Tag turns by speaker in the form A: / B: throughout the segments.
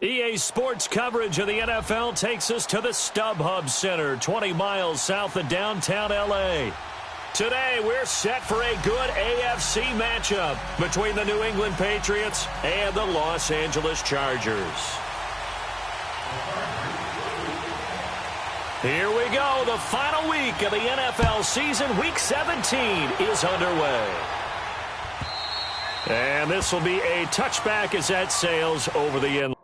A: EA Sports coverage of the NFL takes us to the StubHub Center, 20 miles south of downtown L.A. Today, we're set for a good AFC matchup between the New England Patriots and the Los Angeles Chargers. Here we go. The final week of the NFL season, Week 17, is underway. And this will be a touchback as that sails over the end.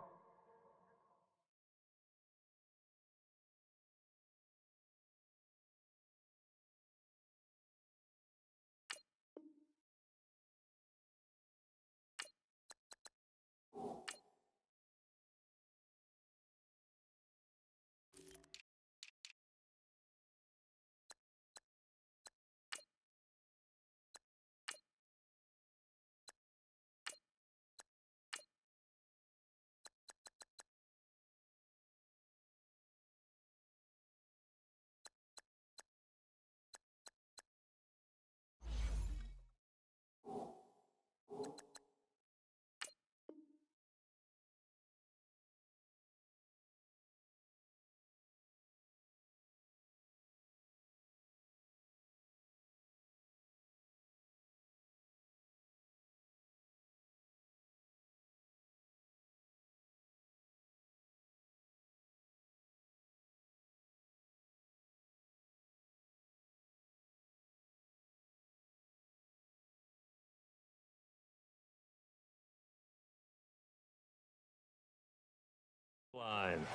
A: Line.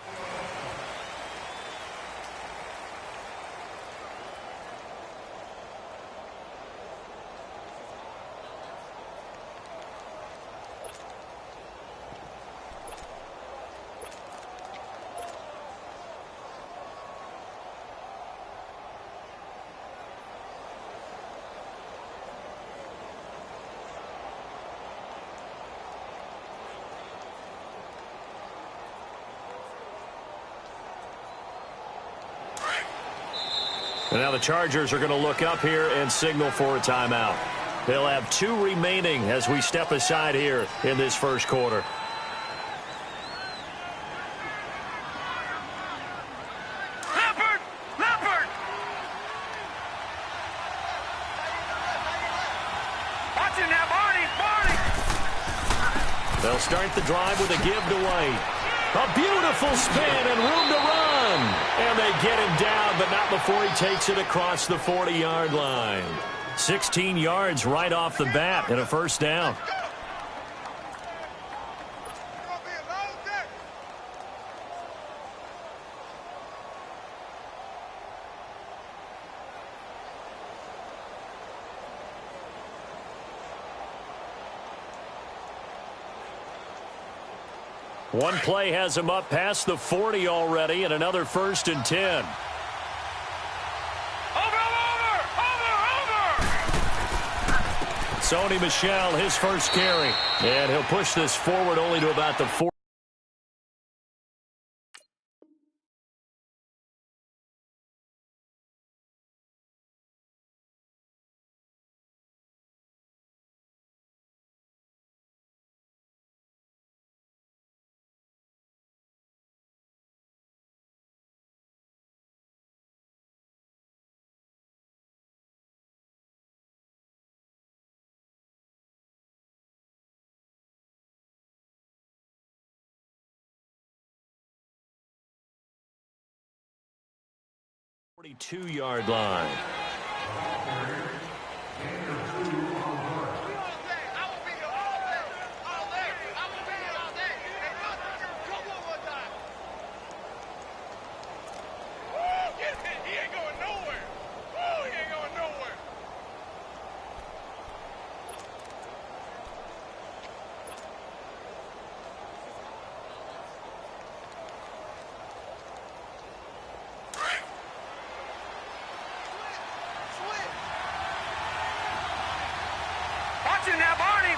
A: And now the Chargers are going to look up here and signal for a timeout. They'll have 2 remaining as we step aside here in this first quarter.
B: Watching now, Barney.
A: They'll start the drive with a give to White. A beautiful spin and room to run. And they get him down, but not before he takes it across the 40-yard line. 16 yards right off the bat and a first down. One play has him up past the 40 already, and another 1st and 10. Sony Michel, his first carry. And he'll push this forward only to about the 40. Yard line.
B: Now, Barney.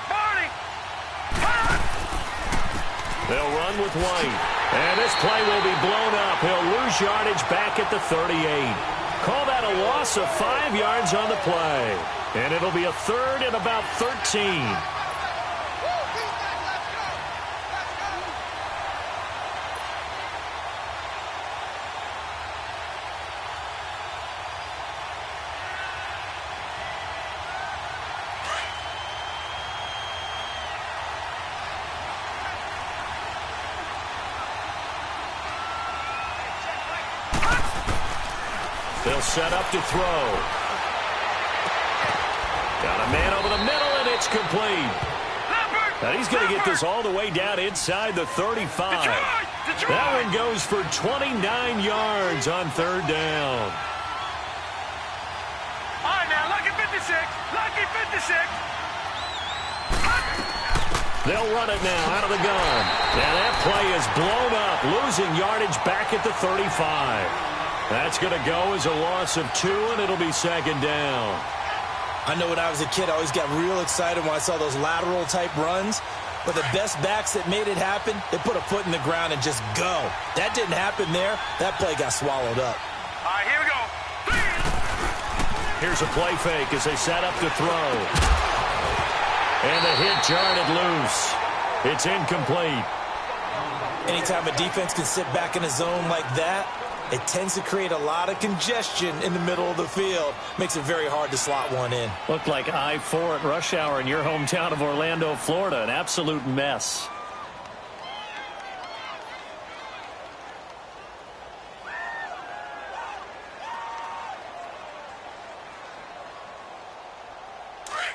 A: They'll run with White. And this play will be blown up. He'll lose yardage back at the 38. Call that a loss of 5 yards on the play. And it'll be a 3rd and about 13. They'll set up to throw. Got a man over the middle, and it's complete. Now he's going to get this all the way down inside the 35. That one goes for 29 yards on third down.
B: All right, now, lucky 56. Lucky 56.
A: They'll run it now out of the gun. And that play is blown up, losing yardage back at the 35. That's going to go as a loss of 2, and it'll be second down.
C: I know when I was a kid, I always got real excited when I saw those lateral-type runs. But the best backs that made it happen, they put a foot in the ground and just go. That didn't happen there. That play got swallowed up.
B: All right, here we go.
A: Here's a play fake as they set up to throw. And the hit jarred it loose. It's incomplete.
C: Anytime a defense can sit back in a zone like that, it tends to create a lot of congestion in the middle of the field. Makes it very hard to slot one in.
A: Looked like I-4 at rush hour in your hometown of Orlando, Florida. An absolute mess.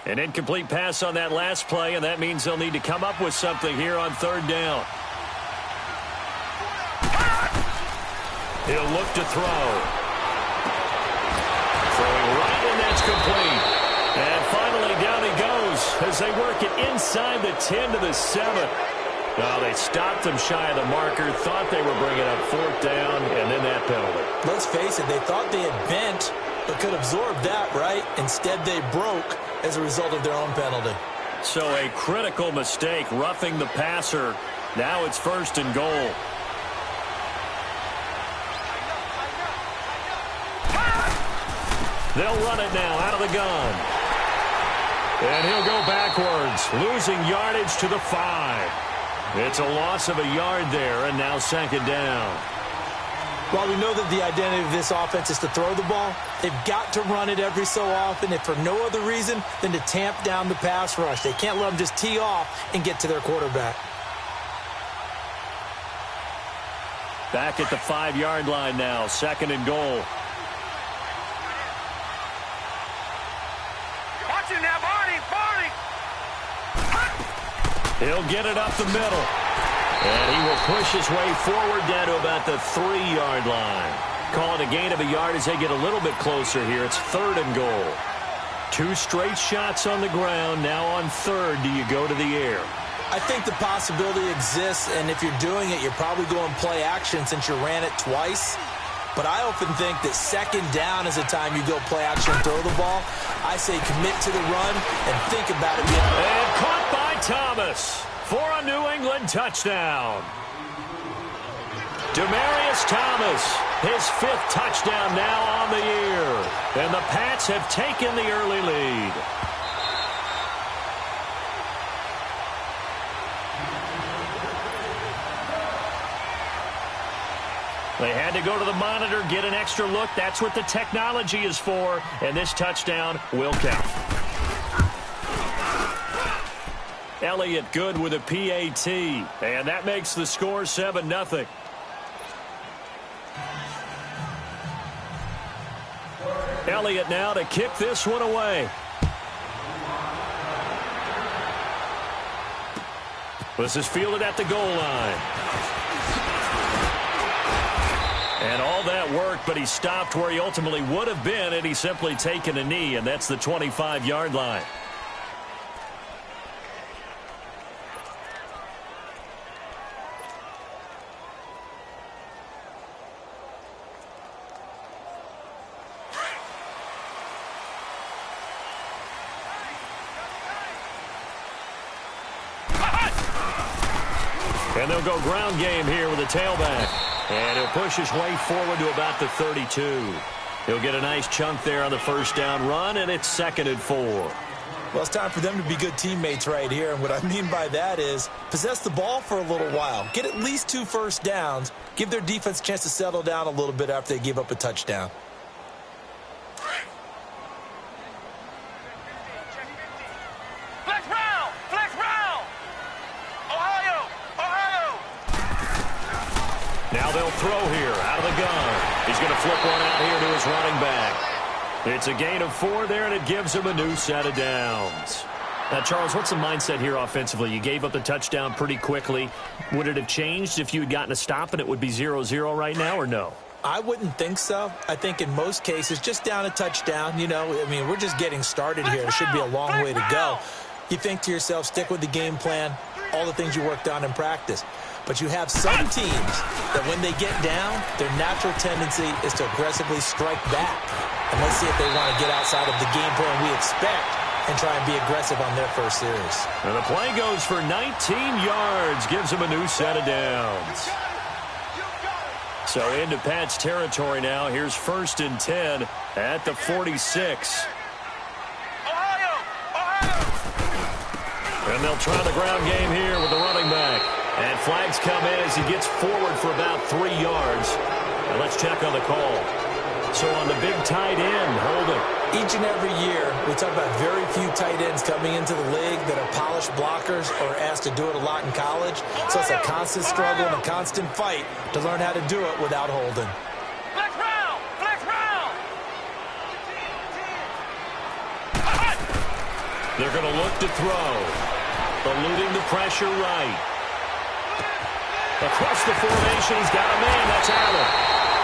A: An incomplete pass on that last play, and that means they'll need to come up with something here on third down. He'll look to throw. Throwing right, and that's complete. And finally, down he goes as they work it inside the 10 to the 7. No, they stopped them shy of the marker, thought they were bringing up fourth down, and then that penalty.
C: Let's face it, they thought they had bent, but could absorb that, right? Instead, they broke as a result of their own penalty.
A: So a critical mistake, roughing the passer. Now it's first and goal. They'll run it now out of the gun. And he'll go backwards, losing yardage to the 5. It's a loss of a yard there, and now second down.
C: While we know that the identity of this offense is to throw the ball, they've got to run it every so often, if for no other reason than to tamp down the pass rush. They can't let them just tee off and get to their quarterback.
A: Back at the 5-yard line now, second and goal.
B: Watch it now, Barney, Barney.
A: He'll get it up the middle. And he will push his way forward down to about the 3-yard line. Call it a gain of a yard as they get a little bit closer here. It's third and goal. 2 straight shots on the ground. Now on third, do you go to the air?
C: I think the possibility exists, and if you're doing it, you're probably going play action since you ran it twice. But I often think that second down is the time you go play action and throw the ball. I say commit to the run and think about it.
A: And caught by Thomas for a New England touchdown. Demaryius Thomas, his 5th touchdown now on the year. And the Pats have taken the early lead. They had to go to the monitor, get an extra look. That's what the technology is for. And this touchdown will count. Elliott good with a PAT. And that makes the score 7-0. Elliott now to kick this one away. This is fielded at the goal line. And all that worked, but he stopped where he ultimately would have been had he simply taken a knee, and that's the 25-yard line. And they'll go ground game here with a tailback. And he'll push his way forward to about the 32. He'll get a nice chunk there on the first down run, and it's 2nd and 4.
C: Well, it's time for them to be good teammates right here. And what I mean by that is possess the ball for a little while. Get at least 2 first downs. Give their defense a chance to settle down a little bit after they give up a touchdown.
B: Flex round, flex round. Ohio, Ohio.
A: Now they'll throw here out of the gun. He's going to flip one out here to his running back. It's a gain of 4 there, and it gives him a new set of downs. Now, Charles, what's the mindset here offensively? You gave up the touchdown pretty quickly. Would it have changed if you had gotten a stop and it would be 0-0 right now, or no?
C: I wouldn't think so. I think in most cases, just down a touchdown, we're just getting started here. It should be a long way to go. You think to yourself, stick with the game plan, all the things you worked on in practice. But you have some teams that when they get down, their natural tendency is to aggressively strike back. And let's see if they want to get outside of the game plan we expect and try and be aggressive on their first series.
A: And the play goes for 19 yards, gives him a new set of downs. So into Pat's territory now. Here's 1st and 10 at the 46.
B: Ohio!
A: And they'll try the ground game here with the running back. And flags come in as he gets forward for about 3 yards. And let's check on the call. So on the big tight end, holding.
C: Each and every year, we talk about very few tight ends coming into the league that are polished blockers or asked to do it a lot in college. So it's a constant struggle and a constant fight to learn how to do it without holding.
B: Flex round! Flex round!
A: They're going to look to throw. Eluding the pressure right. Across the formation, he's got a man. That's Allen.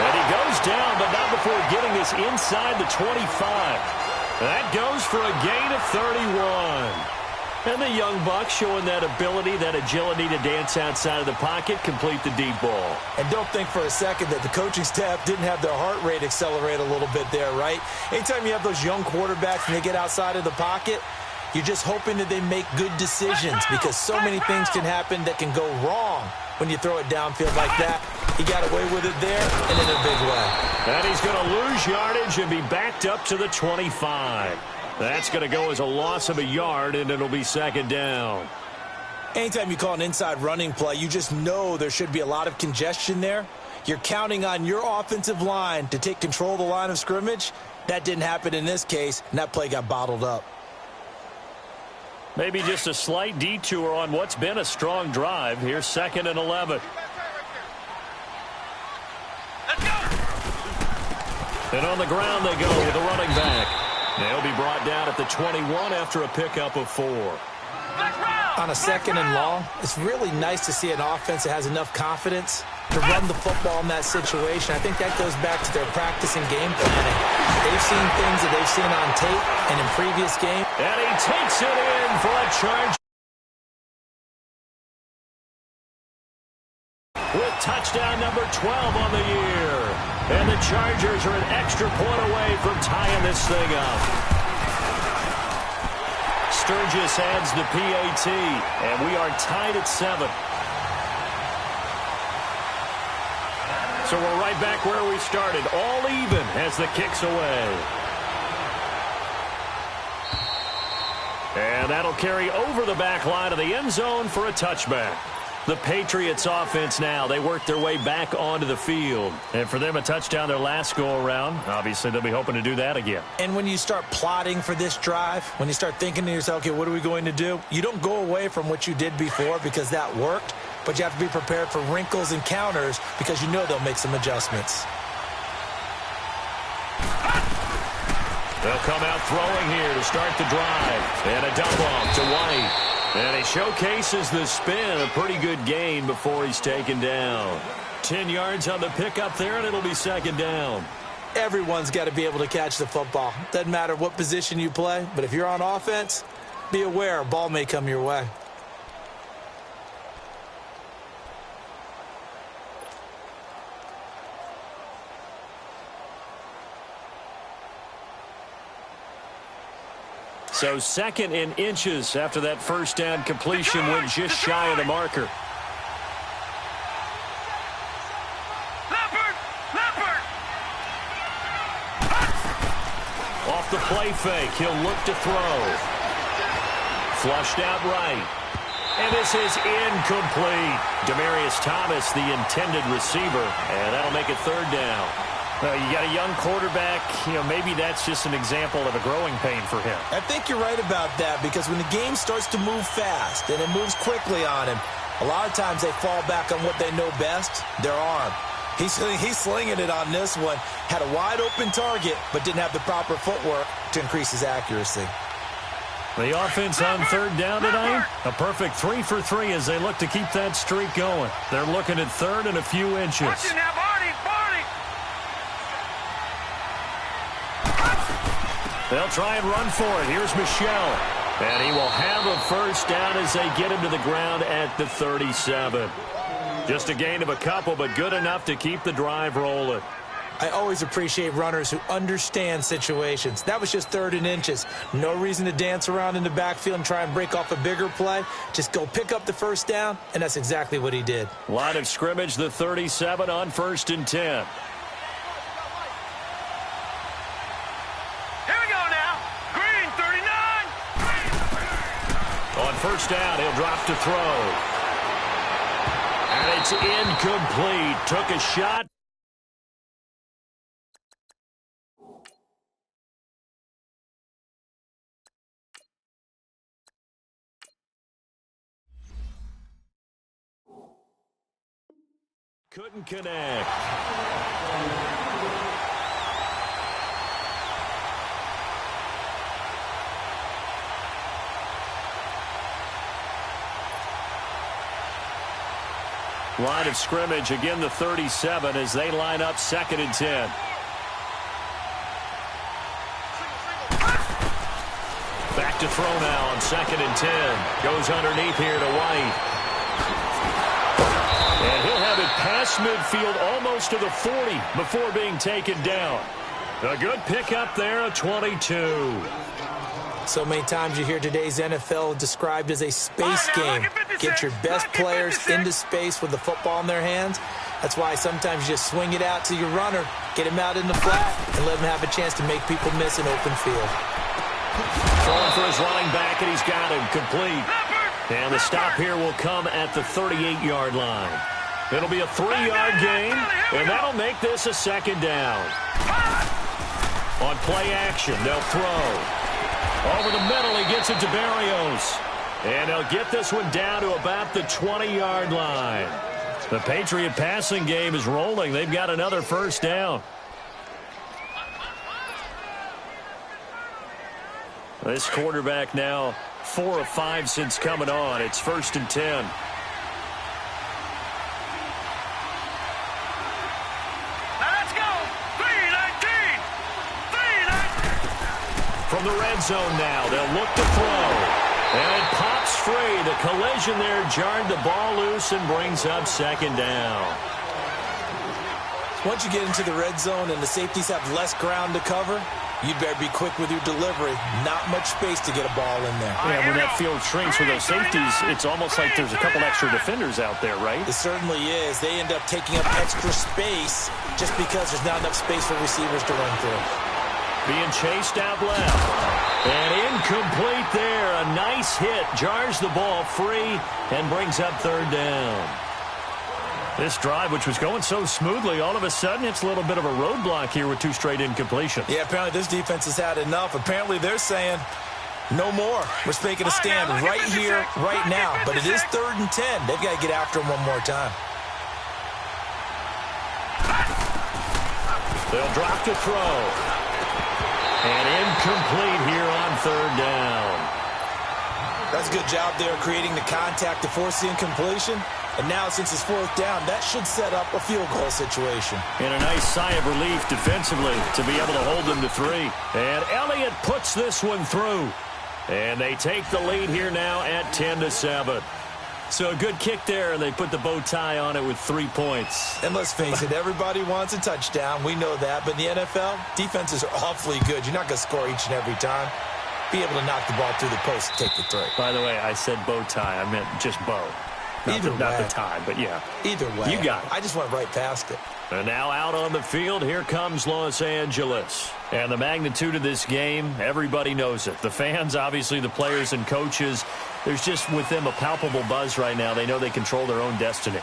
A: And he goes down, but not before getting this inside the 25. That goes for a gain of 31. And the young buck showing that ability, that agility to dance outside of the pocket, complete the deep ball.
C: And don't think for a second that the coaching staff didn't have their heart rate accelerate a little bit there, right? Anytime you have those young quarterbacks and they get outside of the pocket, you're just hoping that they make good decisions because so many things can happen that can go wrong when you throw it downfield like that. He got away with it there and in a big way.
A: And he's going to lose yardage and be backed up to the 25. That's going to go as a loss of a yard, and it'll be 2nd down.
C: Anytime you call an inside running play, you just know there should be a lot of congestion there. You're counting on your offensive line to take control of the line of scrimmage. That didn't happen in this case, and that play got bottled up.
A: Maybe just a slight detour on what's been a strong drive. Here's 2nd and 11.
B: Let's go!
A: And on the ground they go with a running back. They'll be brought down at the 21 after a pickup of 4.
B: Flex round!
C: On a 2nd and long, it's really nice to see an offense that has enough confidence to run the football in that situation. I think that goes back to their practice and game planning. They've seen things that they've seen on tape and in previous games.
A: And he takes it in for a charge. With touchdown number 12 on the year. And the Chargers are an extra point away from tying this thing up. Sturgis adds the PAT, and we are tied at 7. So we're right back where we started, all even as the kick's away. And that'll carry over the back line of the end zone for a touchback. The Patriots offense now, they work their way back onto the field. And for them, a touchdown their last go-around. Obviously, they'll be hoping to do that again.
C: And when you start plotting for this drive, when you start thinking to yourself, okay, what are we going to do? You don't go away from what you did before because that worked, but you have to be prepared for wrinkles and counters because you know they'll make some adjustments.
A: They'll come out throwing here to start the drive. And a dump off to White. And he showcases the spin, a pretty good gain before he's taken down. 10 yards on the pickup there, and it'll be 2nd down.
C: Everyone's got to be able to catch the football. Doesn't matter what position you play, but if you're on offense, be aware a ball may come your way.
A: So 2nd in inches after that first down completion went just shy of the marker.
B: Leopard!
A: Off the play fake, he'll look to throw. Flushed out right. And this is incomplete. Demaryius Thomas, the intended receiver, and that'll make it 3rd down. You got a young quarterback, maybe that's just an example of a growing pain for him.
C: I think you're right about that because when the game starts to move fast and it moves quickly on him, A lot of times they fall back on what they know best, their arm. He's slinging it on this one. Had a wide-open target, but didn't have the proper footwork to increase his accuracy.
A: The offense on third down tonight, a perfect 3 for 3 as they look to keep that streak going. They're looking at third and a few inches.
B: Watch it now, Barney!
A: They'll try and run for it. Here's Michelle. And he will have a first down as they get him to the ground at the 37. Just a gain of a couple, but good enough to keep the drive rolling.
C: I always appreciate runners who understand situations. That was just third and inches. No reason to dance around in the backfield and try and break off a bigger play. Just go pick up the first down, and that's exactly what he did.
A: Line of scrimmage, the 37 on 1st and 10.
B: Here we go now. Green, 39.
A: On first down, he'll drop to throw. And it's incomplete. Took a shot. Couldn't connect. Line of scrimmage, again the 37 as they line up 2nd and 10. Back to throw now on 2nd and 10. Goes underneath here to White. And he'll have it past midfield almost to the 40 before being taken down. A good pickup there, a 22.
C: So many times you hear today's NFL described as a space game. Get your best players into space with the football in their hands. That's why sometimes you just swing it out to your runner, get him out in the flat, and let him have a chance to make people miss an open field.
A: Throwing for his running back, and he's got him complete. And the stop here will come at the 38-yard line. It'll be a 3-yard gain, and that'll make this a 2nd down. On play action, they'll throw. Over the middle, he gets it to Barrios. And he'll get this one down to about the 20-yard line. The Patriot passing game is rolling. They've got another first down. This quarterback now 4 of 5 since coming on. It's 1st and 10. From the red zone now, they'll look to throw. And it pops free. The collision there jarred the ball loose and brings up 2nd down.
C: Once you get into the red zone and the safeties have less ground to cover, you'd better be quick with your delivery. Not much space to get a ball in there.
A: Yeah, when that field shrinks with those safeties, it's almost like there's a couple extra defenders out there, right?
C: It certainly is. They end up taking up extra space just because there's not enough space for receivers to run through.
A: Being chased out left. And incomplete there. A nice hit. Jars the ball free and brings up 3rd down. This drive, which was going so smoothly, all of a sudden it's a little bit of a roadblock here with 2 straight incompletions.
C: Yeah, apparently this defense has had enough. Apparently they're saying, no more. We're making a stand right here, right now. But it is 3rd and 10. They've got to get after him one more time.
A: They'll drop to throw. And incomplete here on 3rd down.
C: That's a good job there creating the contact to force the incompletion. And now since it's 4th down, that should set up a field goal situation.
A: And a nice sigh of relief defensively to be able to hold them to 3. And Elliott puts this one through. And they take the lead here now at 10-7. So a good kick there, and they put the bow tie on it with 3 points.
C: And let's face it, everybody wants a touchdown. We know that. But in the NFL, defenses are awfully good. You're not going to score each and every time. Be able to knock the ball through the post and take the 3.
A: By the way, I said bow tie. I meant just bow. Not the tie, but yeah.
C: Either way.
A: You got it.
C: I just went right past it.
A: And now out on the field, here comes Los Angeles. And the magnitude of this game, everybody knows it. The fans, obviously the players and coaches, there's just with them a palpable buzz right now. They know they control their own destiny.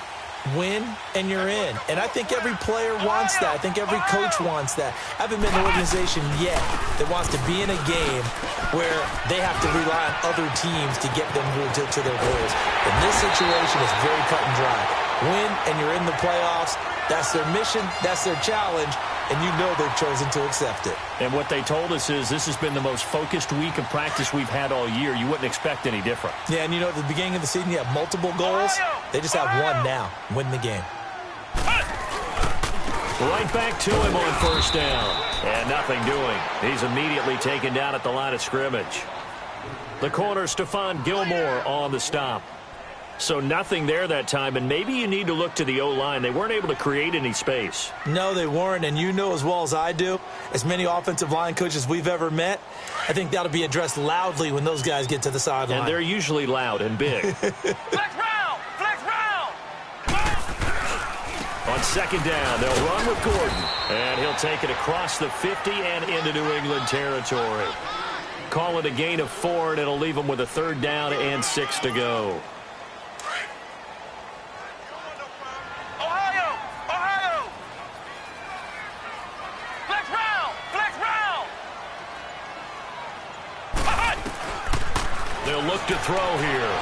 C: win, and you're in. And I think every player wants that. I think every coach wants that. I haven't been in an organization yet that wants to be in a game where they have to rely on other teams to get them to their goals. In this situation, it's very cut and dry. Win, and you're in the playoffs. That's their mission. That's their challenge. And you know they've chosen to accept it.
A: And what they told us is this has been the most focused week of practice we've had all year. You wouldn't expect any different.
C: Yeah, and you know, at the beginning of the season, you have multiple goals. They just have one now. Win the game.
A: Right back to him on first down. And nothing doing. He's immediately taken down at the line of scrimmage. The corner, Stephon Gilmore on the stop. So nothing there that time, and maybe you need to look to the O-line. They weren't able to create any space.
C: No, they weren't, and you know as well as I do, as many offensive line coaches we've ever met, I think that'll be addressed loudly when those guys get to the sideline.
A: And they're usually loud and big.
B: Flex round! Flex round!
A: On second down, they'll run with Gordon, and he'll take it across the 50 and into New England territory. Call it a gain of 4, and it'll leave them with a third down and 6 to go. They'll look to throw here.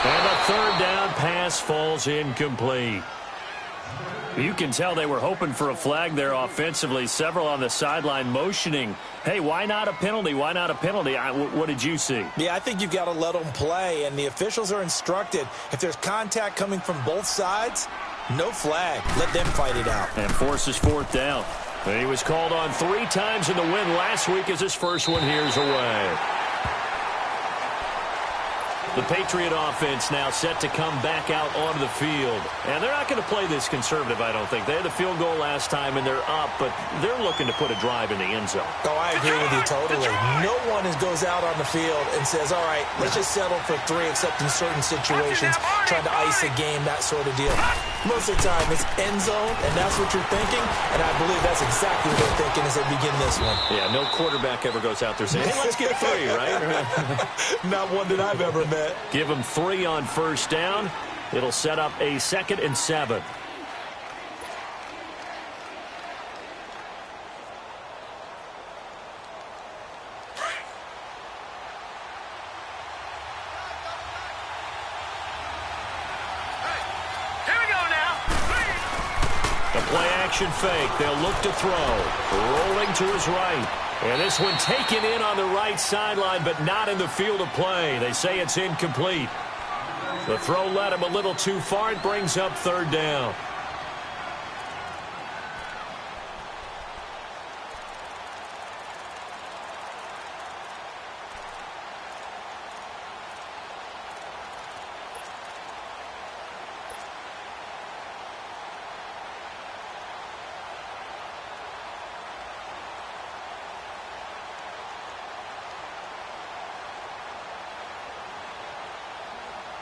A: And the third down pass falls incomplete. You can tell they were hoping for a flag there offensively. Several on the sideline motioning, hey, why not a penalty? Why not a penalty? What did you see?
C: Yeah, I think you've got to let them play, and the officials are instructed. If there's contact coming from both sides, no flag. Let them fight it out.
A: And forces fourth down. He was called on 3 times in the win last week as his first one here's away. The Patriot offense now set to come back out onto the field. And they're not going to play this conservative, I don't think. They had the field goal last time, and they're up, but they're looking to put a drive in the end zone.
C: Oh, I agree with you totally. No one goes out on the field and says, all right, let's just settle for 3, except in certain situations, trying to ice a game, that sort of deal. Most of the time, it's end zone, and that's what you're thinking, and I believe that's exactly what they're thinking as they begin this one.
A: Yeah, no quarterback ever goes out there saying, hey, let's get 3, right?
C: Not one that I've ever met.
A: Give them 3 on first down. It'll set up a 2nd and 7. The play action fake. They'll look to throw. Rolling to his right. And this one taken in on the right sideline, but not in the field of play. They say it's incomplete. The throw led him a little too far. It brings up third down.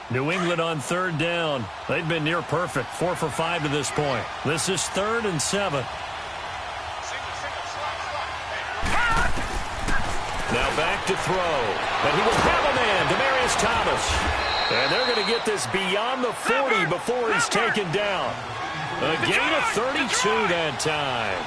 A: New England on third down. They've been near perfect. 4 for 5 to this point. This is 3rd and 7. Now back to throw. And he will have a man, Demaryius Thomas. And they're going to get this beyond the 40 before he's taken down. A gain of 32 that time.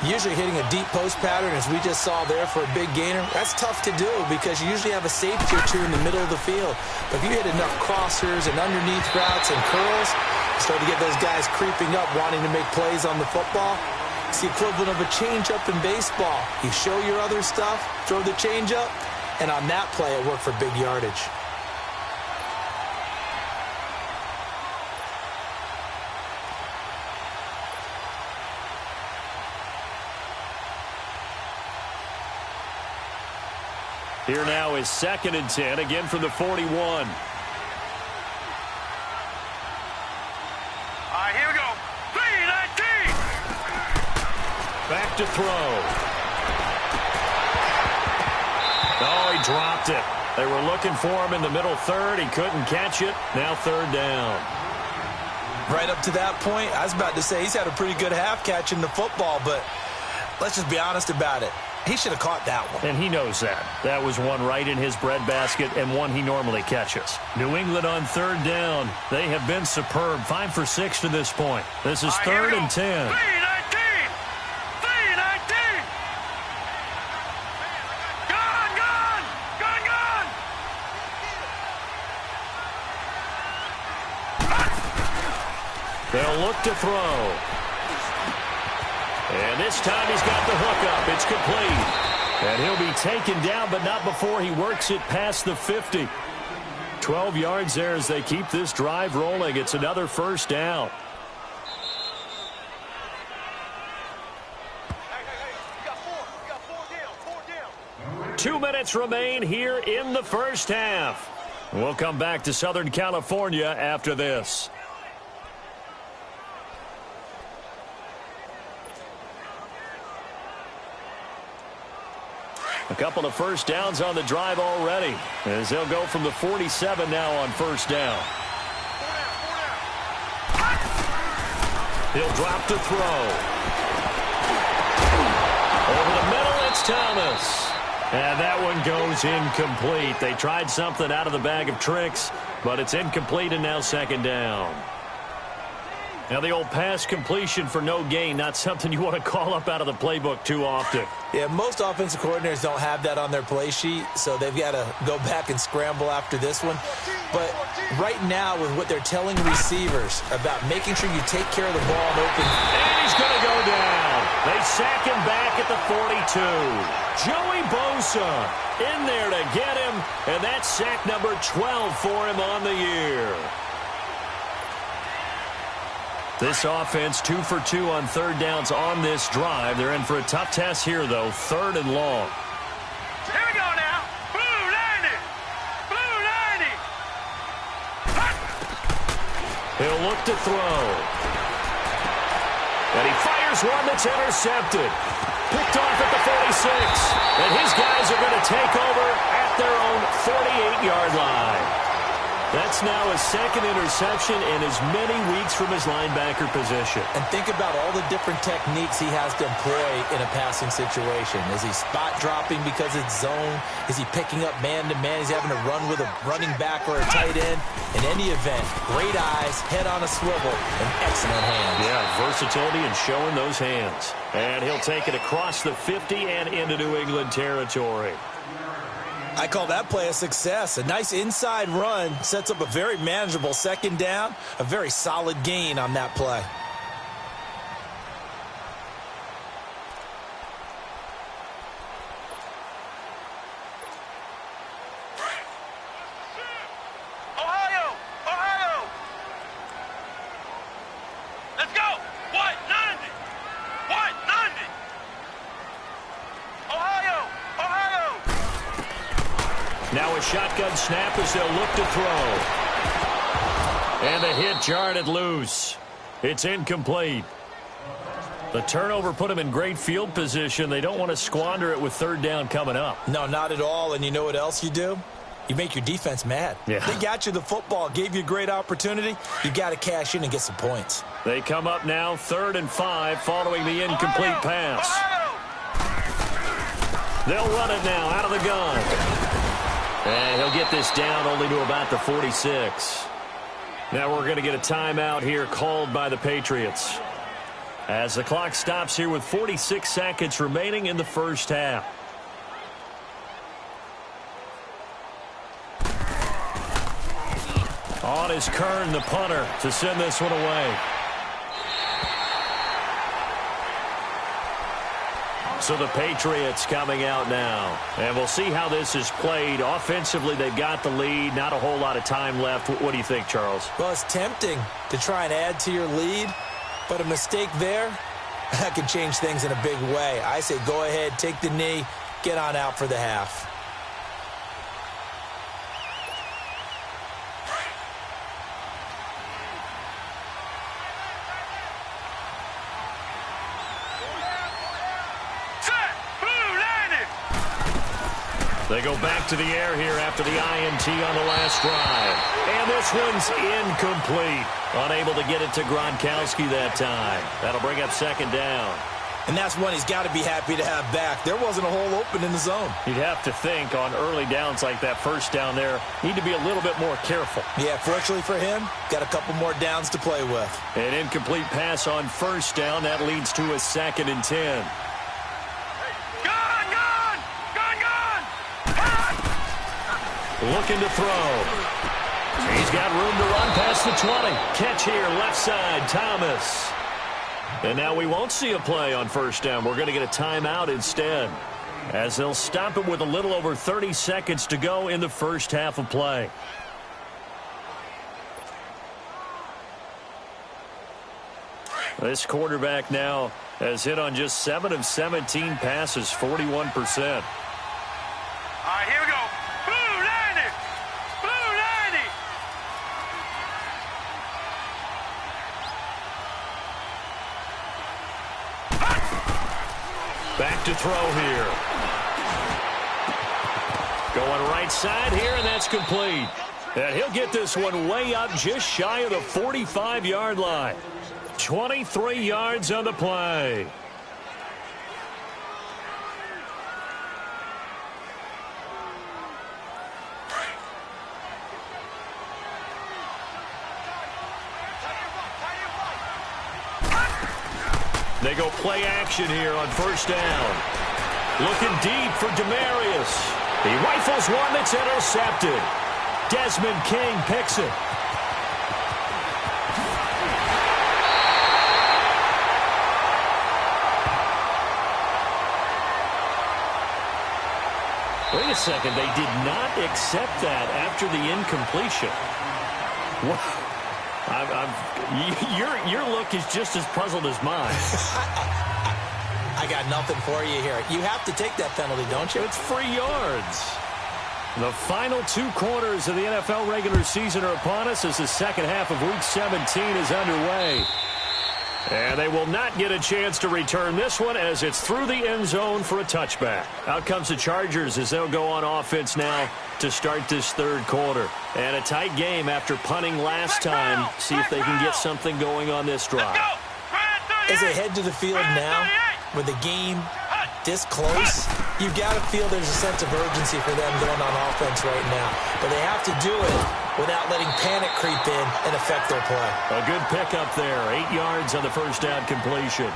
C: Usually hitting a deep post pattern, as we just saw there for a big gainer, that's tough to do because you usually have a safety or 2 in the middle of the field. But if you hit enough crossers and underneath routes and curls, you start to get those guys creeping up, wanting to make plays on the football. It's the equivalent of a changeup in baseball. You show your other stuff, throw the changeup, and on that play, it worked for big yardage.
A: Here now is 2nd and 10, again from the 41.
B: All right, here we go. 3-19.
A: Back to throw. Oh, he dropped it. They were looking for him in the middle third. He couldn't catch it. Now third down.
C: Right up to that point, I was about to say he's had a pretty good half catching the football, but let's just be honest about it. He should have caught that one.
A: And he knows that. That was one right in his breadbasket and one he normally catches. New England on third down. They have been superb. 5 for 6 to this point. This is third and 10.
B: 3-19! 3-19! Gone! Gone! Gone! Gone!
A: They'll look to throw. And this time he's got the hook up. It's complete. And he'll be taken down, but not before he works it past the 50. 12 yards there as they keep this drive rolling. It's another first down.
B: You got 4 down.
A: 2 minutes remain here in the first half. We'll come back to Southern California after this. A couple of first downs on the drive already, as they'll go from the 47 now on first down. He'll drop to throw. Over the middle, it's Thomas. And that one goes incomplete. They tried something out of the bag of tricks, but it's incomplete and now second down. Now the old pass completion for no gain, not something you want to call up out of the playbook too often.
C: Yeah, most offensive coordinators don't have that on their play sheet, so they've got to go back and scramble after this one. But right now, with what they're telling receivers about making sure you take care of the ball and open.
A: And he's going to go down. They sack him back at the 42. Joey Bosa in there to get him, and that's sack number 12 for him on the year. This offense 2 for 2 on third downs on this drive. They're in for a tough test here, though. Third and long.
B: Here we go now. Blue 90. Blue 90.
A: He'll look to throw. And he fires one that's intercepted. Picked off at the 46. And his guys are going to take over at their own 48-yard line. That's now his second interception in as many weeks from his linebacker position.
C: And think about all the different techniques he has to employ in a passing situation. Is he spot dropping because it's zone? Is he picking up man-to-man? He's having to run with a running back or a tight end. In any event, great eyes, head on a swivel, and excellent hands.
A: Yeah, versatility and showing those hands. And he'll take it across the 50 and into New England territory.
C: I call that play a success. A nice inside run sets up a very manageable second down, a very solid gain on that play.
B: Ohio! Ohio! Let's go! White 90! White 90! Ohio! Ohio!
A: Now a shotgun snap as they'll look to throw. And the hit jarred it loose. It's incomplete. The turnover put them in great field position. They don't want to squander it with third down coming up.
C: No, not at all. And you know what else you do? You make your defense mad.
A: Yeah.
C: They got you the football, gave you a great opportunity. You got to cash in and get some points.
A: They come up now 3rd and 5 following the incomplete pass. They'll run it now out of the gun. And he'll get this down only to about the 46. Now we're going to get a timeout here called by the Patriots, as the clock stops here with 46 seconds remaining in the first half. On is Kern, the punter, to send this one away. So the Patriots coming out now. And we'll see how this is played. Offensively, they've got the lead. Not a whole lot of time left. What do you think, Charles?
C: Well, it's tempting to try and add to your lead, but a mistake there, that can change things in a big way. I say go ahead, take the knee, get on out for the half.
A: They go back to the air here after the INT on the last drive. And this one's incomplete. Unable to get it to Gronkowski that time. That'll bring up second down.
C: And that's one he's got to be happy to have back. There wasn't a hole open in the zone.
A: You'd have to think on early downs like that first down there, need to be a little bit more careful.
C: Yeah, fortunately for him, got a couple more downs to play with.
A: An incomplete pass on first down. That leads to a 2nd and 10. Looking to throw. He's got room to run past the 20. Catch here, left side, Thomas. And now we won't see a play on first down. We're going to get a timeout instead, as they'll stop it with a little over 30 seconds to go in the first half of play. This quarterback now has hit on just 7 of 17 passes, 41%.
B: All right, here we go. Blue 90. Blue 90.
A: Back to throw here. Going right side here, and that's complete. And he'll get this one way up just shy of the 45-yard line. 23 yards on the play. They go play action here on first down. Looking deep for Demarius. He rifles one that's intercepted. Desmond King picks it. Wait a second. They did not accept that after the incompletion. What? Your look is just as puzzled as mine.
C: I got nothing for you here. You have to take that penalty, don't you?
A: It's free yards. The final 2 quarters of the NFL regular season are upon us as the second half of Week 17 is underway. And they will not get a chance to return this one as it's through the end zone for a touchback. Out comes the Chargers as they'll go on offense now to start this third quarter. And a tight game after punting last time. See if they can get something going on this drive.
C: As they head to the field now, with the game this close, you've got to feel there's a sense of urgency for them going on offense right now. But they have to do it without letting panic creep in and affect their play.
A: A good pickup there. 8 yards on the first down completion.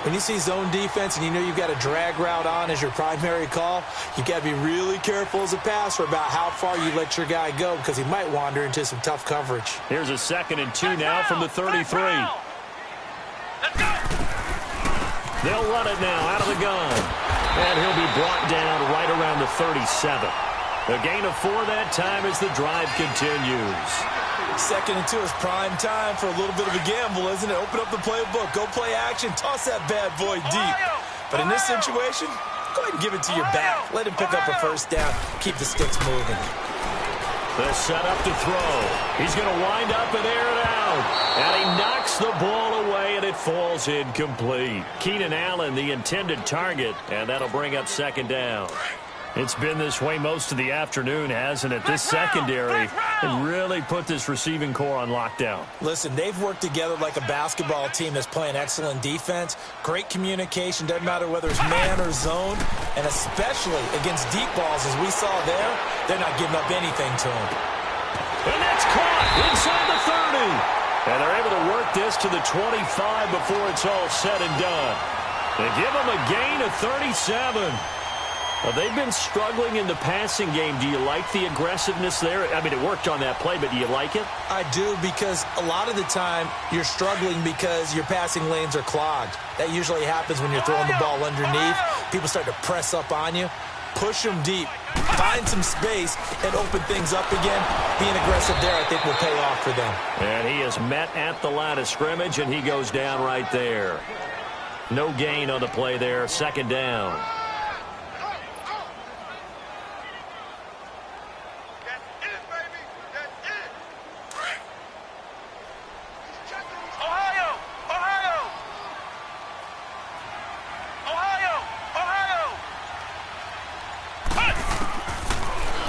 C: When you see zone defense and you know you've got a drag route on as your primary call, you've got to be really careful as a passer about how far you let your guy go because he might wander into some tough coverage.
A: Here's a 2nd and 2 now from the 33.
B: Let's go.
A: They'll run it now out of the gun. And he'll be brought down right around the 37. A gain of 4 that time as the drive continues.
C: 2nd and 2 is prime time for a little bit of a gamble, isn't it? Open up the playbook, go play action, toss that bad boy deep. But in this situation, go ahead and give it to your back. Let him pick up a first down. Keep the sticks moving.
A: The setup to throw. He's going to wind up and air it out. And he knocks the ball away, and it falls incomplete. Keenan Allen, the intended target, and that'll bring up 2nd down. It's been this way most of the afternoon, hasn't it? This secondary has really put this receiving core on lockdown.
C: Listen, they've worked together like a basketball team that's playing excellent defense. Great communication, doesn't matter whether it's man or zone. And especially against deep balls, as we saw there, they're not giving up anything to them.
A: And that's caught inside the 30. And they're able to work this to the 25 before it's all said and done. They give them a gain of 37. Well, they've been struggling in the passing game. Do you like the aggressiveness there? I mean, it worked on that play, but do you like it?
C: I do, because a lot of the time you're struggling because your passing lanes are clogged. That usually happens when you're throwing the ball underneath. People start to press up on you. Push them deep. Find some space and open things up again. Being aggressive there, I think, will pay off for them.
A: And he is met at the line of scrimmage, and he goes down right there. No gain on the play there. 2nd down.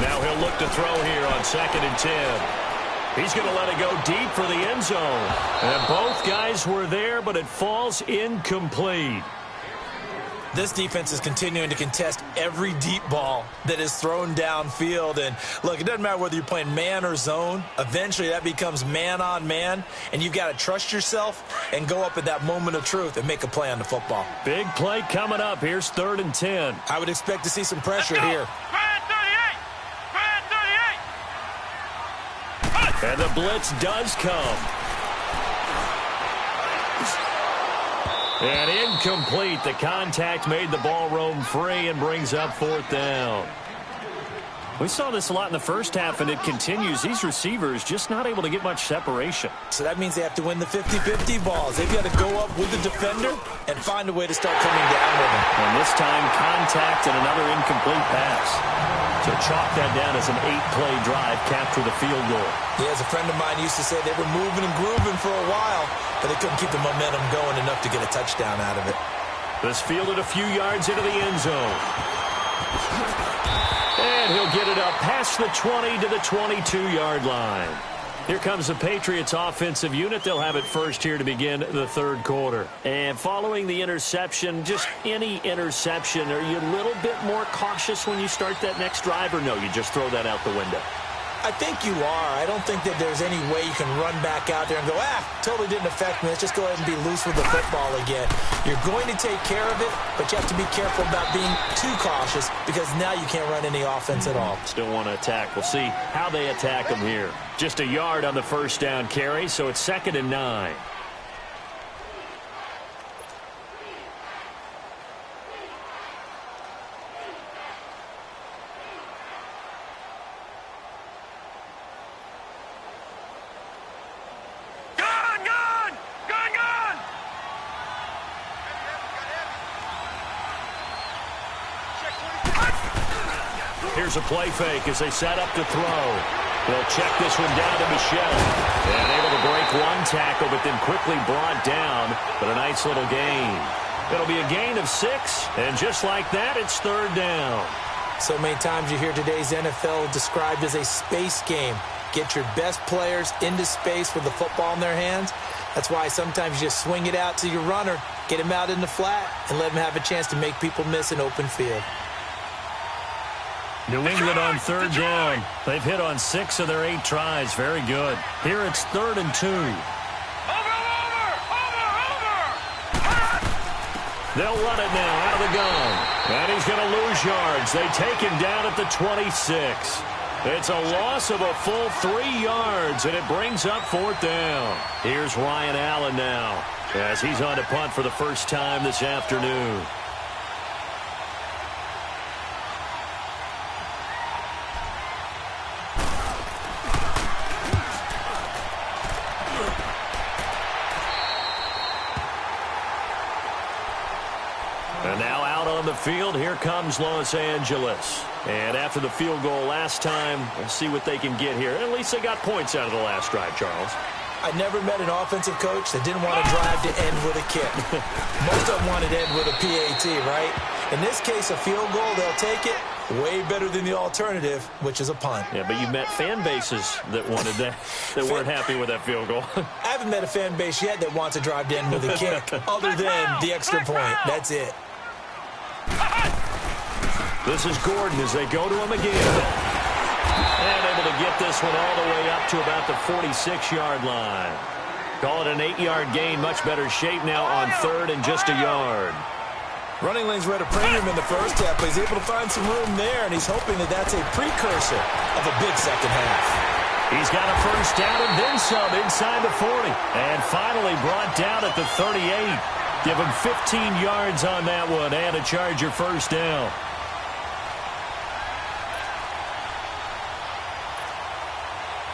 A: Now he'll look to throw here on 2nd and 10. He's going to let it go deep for the end zone. And both guys were there, but it falls incomplete.
C: This defense is continuing to contest every deep ball that is thrown downfield. And, look, it doesn't matter whether you're playing man or zone. Eventually, that becomes man-on-man, and you've got to trust yourself and go up at that moment of truth and make a play on the football.
A: Big play coming up. Here's 3rd and 10.
C: I would expect to see some pressure here.
A: And the blitz does come. And incomplete. The contact made the ball roam free and brings up 4th down. We saw this a lot in the first half, and it continues. These receivers just not able to get much separation.
C: So that means they have to win the 50-50 balls. They've got to go up with the defender and find a way to start coming down with him.
A: And this time, contact and another incomplete pass. So chalk that down as an 8-play drive, capture the field goal.
C: Yeah, as a friend of mine used to say, they were moving and grooving for a while, but they couldn't keep the momentum going enough to get a touchdown out of it.
A: This fielded a few yards into the end zone. And he'll get it up past the 20 to the 22-yard line. Here comes the Patriots offensive unit. They'll have it first here to begin the 3rd quarter. And following the interception, just any interception, are you a little bit more cautious when you start that next drive, or no, you just throw that out the window?
C: I think you are. I don't think that there's any way you can run back out there and go, totally didn't affect me. Let's just go ahead and be loose with the football again. You're going to take care of it, but you have to be careful about being too cautious because now you can't run any offense at all.
A: Still want to attack. We'll see how they attack them here. Just a yard on the first down carry, so it's 2nd and 9. Here's a play fake as they set up to throw. They'll check this one down to Michel. And able to break one tackle, but then quickly brought down. But a nice little gain. It'll be a gain of 6. And just like that, it's 3rd down.
C: So many times you hear today's NFL described as a space game. Get your best players into space with the football in their hands. That's why sometimes you just swing it out to your runner, get him out in the flat, and let him have a chance to make people miss an open field.
A: New England on 3rd down. They've hit on 6 of their 8 tries. Very good. Here it's 3rd and 2. They'll run it now out of the gun. And he's going to lose yards. They take him down at the 26. It's a loss of a full 3 yards, and it brings up 4th down. Here's Ryan Allen now as he's on to punt for the first time this afternoon. And now out on the field, here comes Los Angeles. And after the field goal last time, we'll see what they can get here. At least they got points out of the last drive, Charles.
C: I never met an offensive coach that didn't want to drive to end with a kick. Most of them wanted to end with a PAT, right? In this case, a field goal, they'll take it. Way better than the alternative, which is a punt.
A: Yeah, but you met fan bases that wanted that, that weren't happy with that field goal.
C: I haven't met a fan base yet that wants to drive to end with a kick, other than the extra point. That's it.
A: This is Gordon as they go to him again. And able to get this one all the way up to about the 46-yard line. Call it an 8-yard gain. Much better shape now on 3rd and just a yard.
C: Running lanes were at a premium in the first half, but he's able to find some room there, and he's hoping that that's a precursor of a big second half.
A: He's got a first down and then some inside the 40. And finally brought down at the 38. Give him 15 yards on that one and a Charger first down.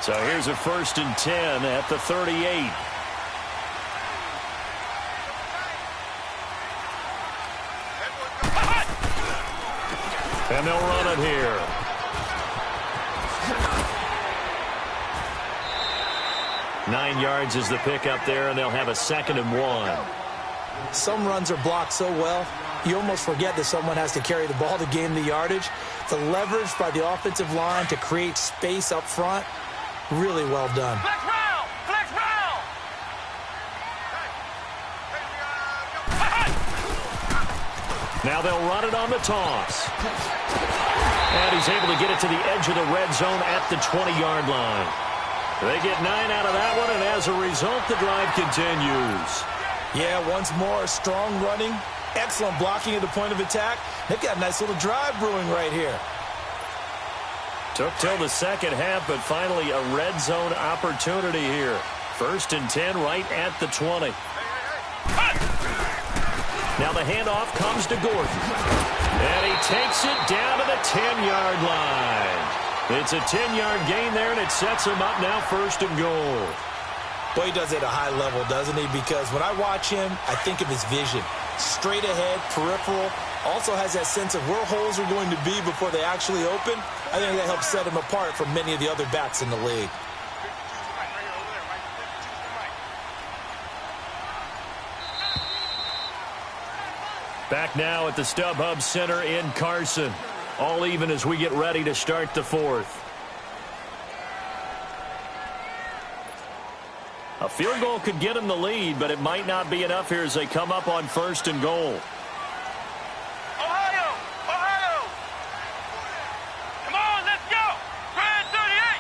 A: So here's a 1st and 10 at the 38. And they'll run it here. Nine yards is the pickup there, and they'll have a 2nd and 1.
C: Some runs are blocked so well, you almost forget that someone has to carry the ball to gain the yardage. The leverage by the offensive line to create space up front, really well done.
B: Flex round! Flex round!
A: Now they'll run it on the toss. And he's able to get it to the edge of the red zone at the 20-yard line. They get 9 out of that one, and as a result, the drive continues.
C: Yeah, once more, strong running, excellent blocking at the point of attack. They've got a nice little drive brewing right here.
A: Took till the second half, but finally a red zone opportunity here. 1st and 10 right at the 20. Now the handoff comes to Gordon. And he takes it down to the 10-yard line. It's a 10-yard gain there, and it sets him up now 1st and goal.
C: Boy, he does it at a high level, doesn't he? Because when I watch him, I think of his vision. Straight ahead, peripheral. Also has that sense of where holes are going to be before they actually open. I think that helps set him apart from many of the other backs in the league.
A: Back now at the StubHub Center in Carson. All even as we get ready to start the 4th. A field goal could get them the lead, but it might not be enough here as they come up on 1st and goal.
B: Ohio! Ohio! Come on, let's go! Grand 38!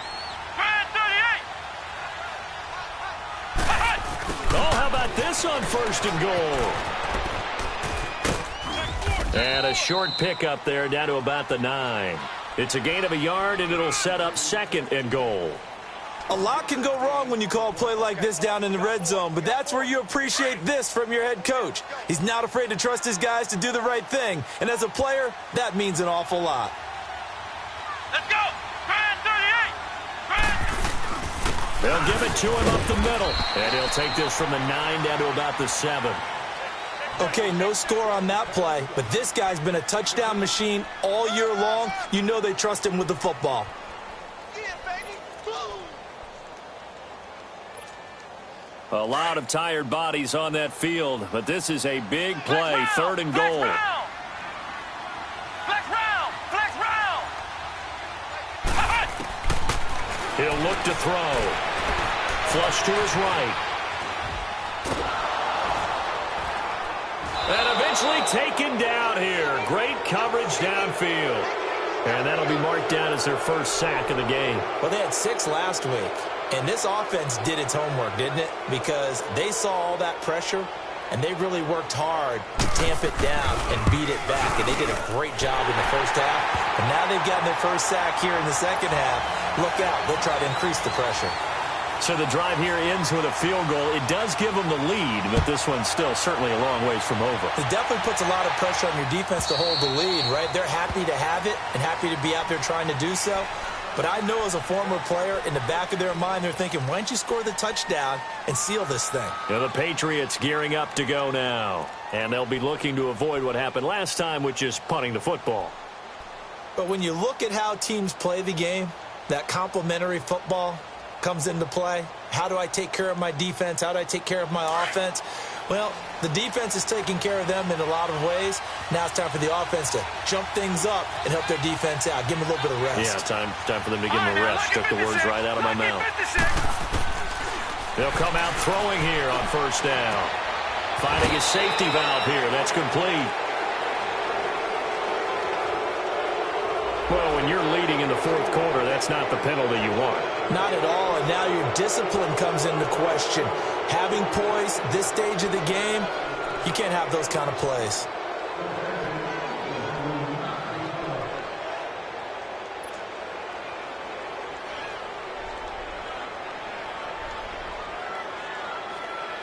B: Grand 38!
A: Oh, how about this on 1st and goal? And a short pickup there down to about the 9. It's a gain of a yard, and it'll set up 2nd and goal.
C: A lot can go wrong when you call a play like this down in the red zone, but that's where you appreciate this from your head coach. He's not afraid to trust his guys to do the right thing, and as a player, that means an awful lot.
B: Let's go! Grand 38!
A: They'll give it to him up the middle, and he'll take this from the 9 down to about the 7.
C: Okay, no score on that play, but this guy's been a touchdown machine all year long. You know they trust him with the football.
A: A lot of tired bodies on that field, but this is a big play, 3rd and goal.
B: Flex round! Flex round!
A: He'll look to throw. Flush to his right. And eventually taken down here. Great coverage downfield. And that'll be marked down as their 1st sack of the game.
C: Well, they had 6 last week. And this offense did its homework, didn't it? Because they saw all that pressure, and they really worked hard to tamp it down and beat it back. And they did a great job in the 1st half. And now they've gotten their 1st sack here in the 2nd half. Look out. They'll try to increase the pressure.
A: So the drive here ends with a field goal. It does give them the lead, but this one's still certainly a long ways from over.
C: It definitely puts a lot of pressure on your defense to hold the lead, right? They're happy to have it and happy to be out there trying to do so. But I know as a former player, in the back of their mind, they're thinking, why don't you score the touchdown and seal this thing?
A: Yeah, the Patriots gearing up to go now. And they'll be looking to avoid what happened last time, which is punting the football.
C: But when you look at how teams play the game, that complementary football comes into play. How do I take care of my defense? How do I take care of my offense? Well, the defense is taking care of them in a lot of ways. Now it's time for the offense to jump things up and help their defense out. Give them a little bit of rest.
A: Yeah, time for them to give them a rest. Took the words right out of my mouth. They'll come out throwing here on 1st down. Finding a safety valve here. That's complete. Well, when you're leading in the 4th quarter, that's not the penalty you want.
C: Not at all, and now your discipline comes into question. Having poise this stage of the game, you can't have those kind of plays.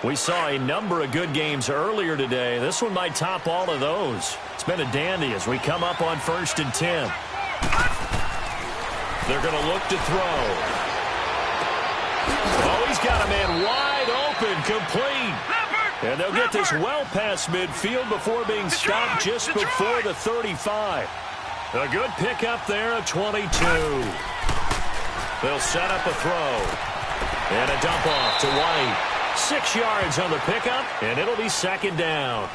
A: We saw a number of good games earlier today. This one might top all of those. It's been a dandy as we come up on 1st and 10. They're going to look to throw. Oh, he's got a man wide open, complete. And they'll get this well past midfield before being stopped just before the 35. A good pickup there at 22. They'll set up a throw. And a dump off to White. 6 yards on the pickup, and it'll be 2nd down.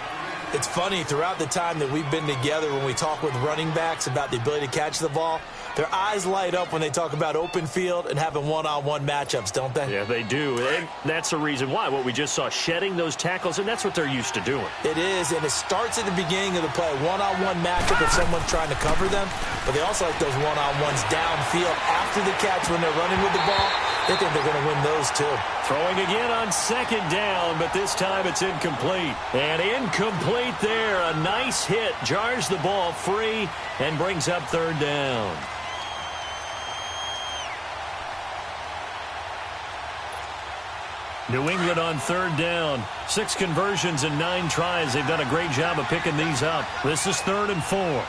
C: It's funny, throughout the time that we've been together, when we talk with running backs about the ability to catch the ball, their eyes light up when they talk about open field and having one-on-one matchups, don't they?
A: Yeah, they do. And that's the reason why. What we just saw, shedding those tackles, and that's what they're used to doing.
C: It is, and it starts at the beginning of the play. One-on-one matchup if someone's trying to cover them, but they also like those one-on-ones downfield after the catch when they're running with the ball. They think they're going to win those, too.
A: Throwing again on second down, but this time it's incomplete. And incomplete there. A nice hit. Jars the ball free and brings up third down. New England on third down. 6 conversions and 9 tries. They've done a great job of picking these up. This is 3rd and 4.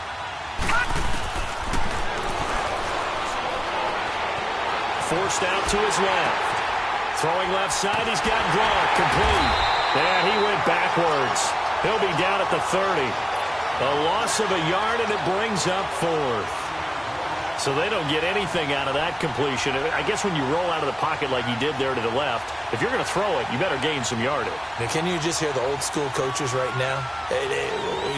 A: Forced out to his left. Throwing left side, he's got Gronk, complete. And he went backwards. He'll be down at the 30. A loss of a yard, and it brings up 4th. So they don't get anything out of that completion. I guess when you roll out of the pocket like he did there to the left, if you're going to throw it, you better gain some yardage.
C: Now, can you just hear the old school coaches right now?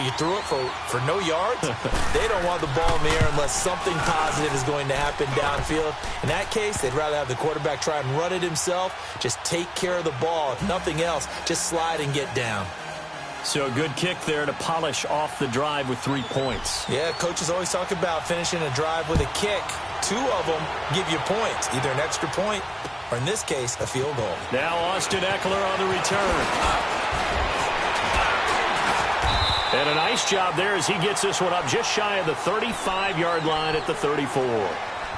C: You threw it for no yards? They don't want the ball in the air unless something positive is going to happen downfield. In that case, they'd rather have the quarterback try and run it himself. Just take care of the ball. If nothing else, just slide and get down.
A: So a good kick there to polish off the drive with 3 points.
C: Yeah, coaches always talk about finishing a drive with a kick. 2 of them give you points, either an extra point or, in this case, a field goal.
A: Now Austin Eckler on the return. And a nice job there as he gets this one up just shy of the 35-yard line at the 34.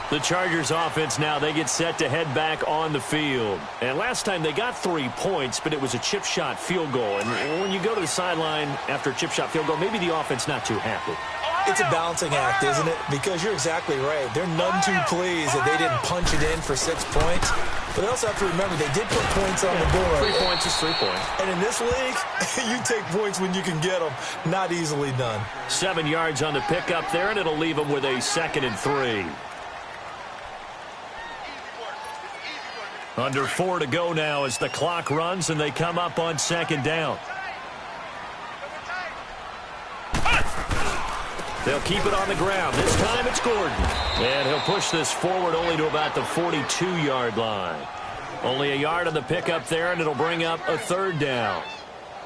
A: The Chargers offense now, they get set to head back on the field. And last time they got 3 points, but it was a chip shot field goal. And when you go to the sideline after a chip shot field goal, maybe the offense not too happy.
C: It's a balancing act, isn't it? Because you're exactly right. They're none too pleased that they didn't punch it in for 6 points. But they also have to remember they did put points on the board.
A: 3 points is 3 points.
C: And in this league, you take points when you can get them. Not easily done.
A: 7 yards on the pickup there, and it'll leave them with a 2nd and 3. Under 4 to go now as the clock runs and they come up on 2nd down. They'll keep it on the ground. This time it's Gordon. And he'll push this forward only to about the 42-yard line. Only a yard on the pickup there, and it'll bring up a 3rd down.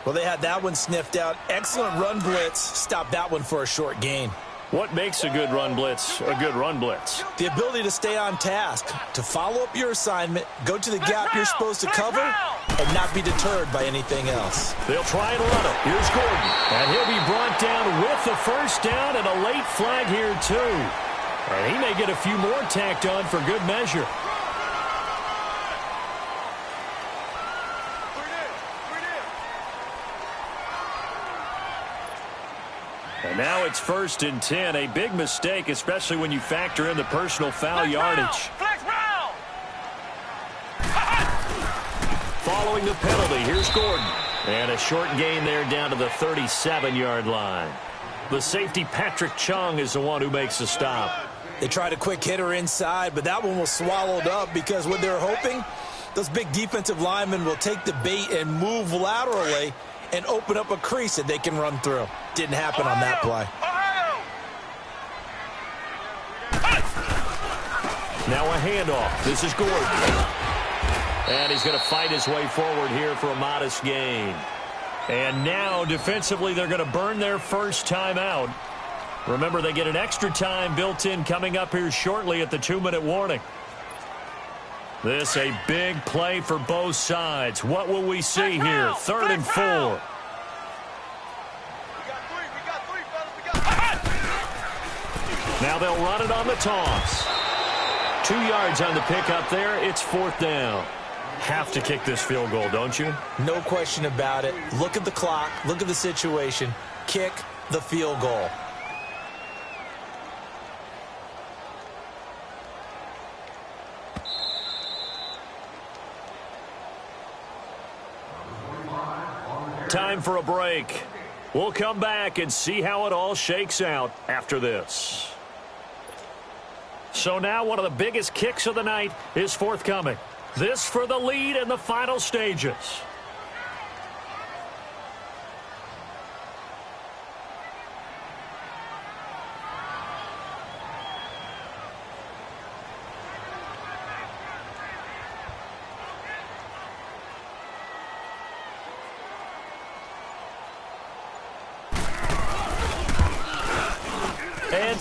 C: Well, they had that one sniffed out. Excellent run blitz. Stopped that one for a short gain.
A: What makes a good run blitz a good run blitz?
C: The ability to stay on task, to follow up your assignment, go to the gap you're supposed to cover, and not be deterred by anything else.
A: They'll try and run it. Here's Gordon. And he'll be brought down with the 1st down and a late flag here, too. And he may get a few more tacked on for good measure. And now it's 1st and 10. A big mistake, especially when you factor in the personal foul yardage. Following the penalty, here's Gordon. And a short gain there down to the 37-yard line. The safety, Patrick Chung, is the one who makes the stop.
C: They tried a quick hitter inside, but that one was swallowed up because what they're hoping, those big defensive linemen will take the bait and move laterally and open up a crease that they can run through. Didn't happen on that play.
A: Now a handoff. This is Gordon. And he's going to fight his way forward here for a modest gain. And now, defensively, they're going to burn their first timeout. Remember, they get an extra time built in coming up here shortly at the 2-minute warning. This a big play for both sides. What will we see here? 3rd and 4. Now they'll run it on the toss. 2 yards on the pickup there. It's 4th down. Have to kick this field goal, don't you?
C: No question about it. Look at the clock. Look at the situation. Kick the field goal.
A: Time for a break. We'll come back and see how it all shakes out after this. So now one of the biggest kicks of the night is forthcoming. This for the lead in the final stages.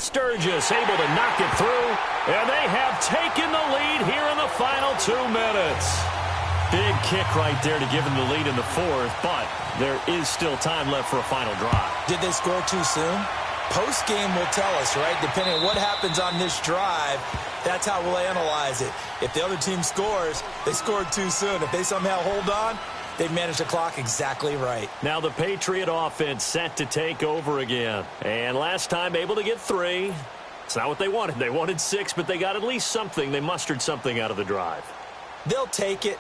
A: Sturgis able to knock it through, and they have taken the lead here in the final 2 minutes. Big kick right there to give them the lead in the fourth, but there is still time left for a final drive.
C: Did they score too soon? Post-game will tell us, right? Depending on what happens on this drive, that's how we'll analyze it. If the other team scores, they scored too soon. If they somehow hold on, they've managed the clock exactly right.
A: Now the Patriot offense set to take over again. And last time able to get 3. It's not what they wanted. They wanted 6, but they got at least something. They mustered something out of the drive.
C: They'll take it.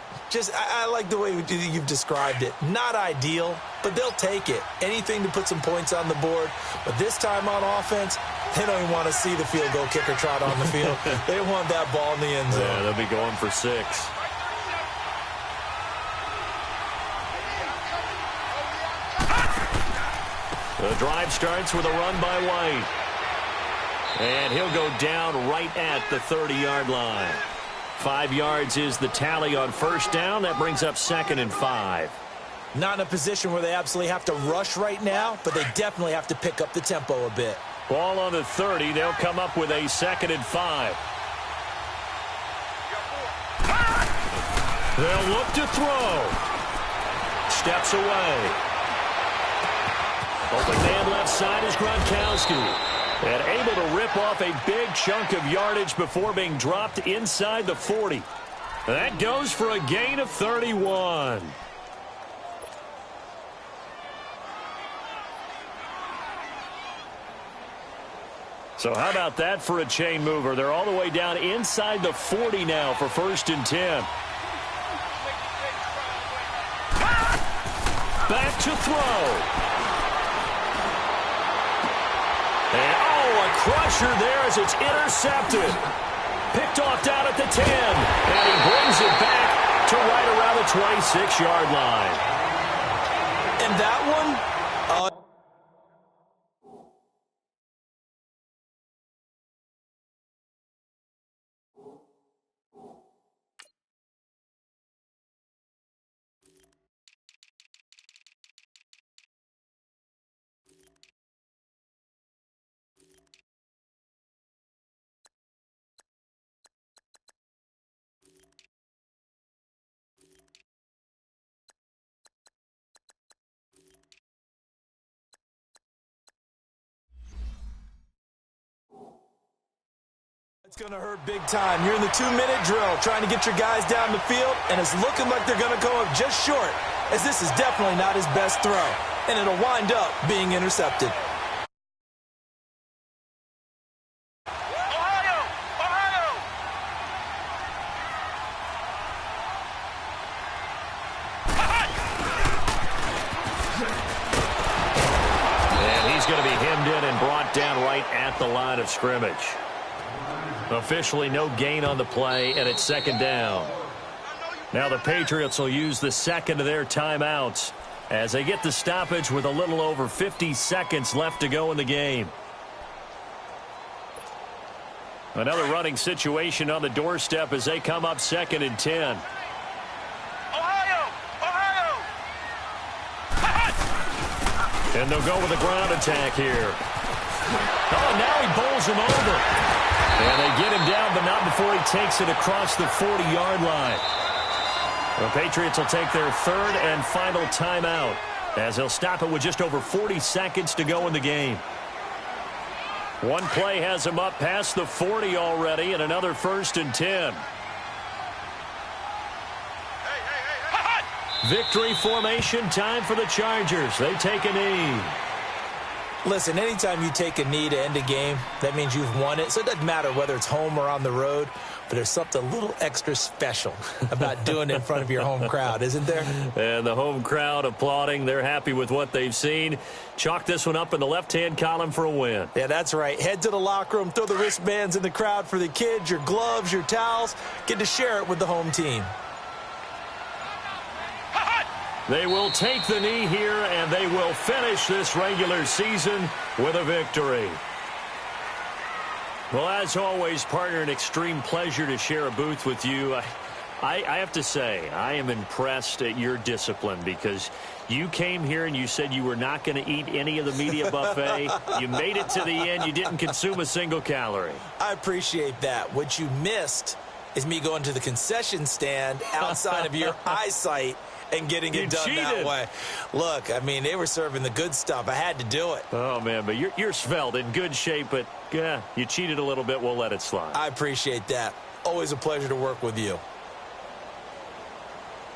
C: I like the way you've described it. Not ideal, but they'll take it. Anything to put some points on the board. But this time on offense, they don't even want to see the field goal kicker trot on the field. They want that ball in the end zone.
A: Yeah, they'll be going for 6. The drive starts with a run by White. And he'll go down right at the 30-yard line. 5 yards is the tally on first down. That brings up 2nd and 5.
C: Not in a position where they absolutely have to rush right now, but they definitely have to pick up the tempo a bit.
A: Ball on the 30. They'll come up with a 2nd and 5. They'll look to throw. Steps away. Open man left side is Gronkowski. And able to rip off a big chunk of yardage before being dropped inside the 40. That goes for a gain of 31. So how about that for a chain mover? They're all the way down inside the 40 now for 1st and 10. Back to throw. And, a crusher there as it's intercepted. Picked off down at the 10. And he brings it back to right around the 26-yard line.
C: And that one, it's going to hurt big time. You're in the 2-minute drill trying to get your guys down the field, and it's looking like they're going to come up just short, as this is definitely not his best throw, and it'll wind up being intercepted.
A: And he's going to be hemmed in and brought down right at the line of scrimmage. Officially no gain on the play, and it's 2nd down. Now the Patriots will use the 2nd of their timeouts as they get the stoppage with a little over 50 seconds left to go in the game. Another running situation on the doorstep as they come up 2nd and 10. And they'll go with a ground attack here. Oh, now he bowls him over. And they get him down, but not before he takes it across the 40-yard line. The Patriots will take their 3rd and final timeout as they'll stop it with just over 40 seconds to go in the game. One play has him up past the 40 already, and another 1st and 10. Victory formation time for the Chargers. They take a knee.
C: Listen, anytime you take a knee to end a game, that means you've won it. So it doesn't matter whether it's home or on the road, but there's something a little extra special about doing it in front of your home crowd, isn't there?
A: And the home crowd applauding. They're happy with what they've seen. Chalk this one up in the left-hand column for a win.
C: Yeah, that's right. Head to the locker room, throw the wristbands in the crowd for the kids, your gloves, your towels. Get to share it with the home team.
A: They will take the knee here, and they will finish this regular season with a victory. Well, as always, partner, an extreme pleasure to share a booth with you. I have to say, I am impressed at your discipline because you came here and you said you were not going to eat any of the media buffet. You made it to the end. You didn't consume a single calorie.
C: I appreciate that. What you missed is me going to the concession stand outside of your eyesight and getting it done that way. Look, I mean, they were serving the good stuff. I had to do it.
A: Oh, man, but you're svelte, in good shape, but yeah, you cheated a little bit. We'll let it slide.
C: I appreciate that. Always a pleasure to work with you.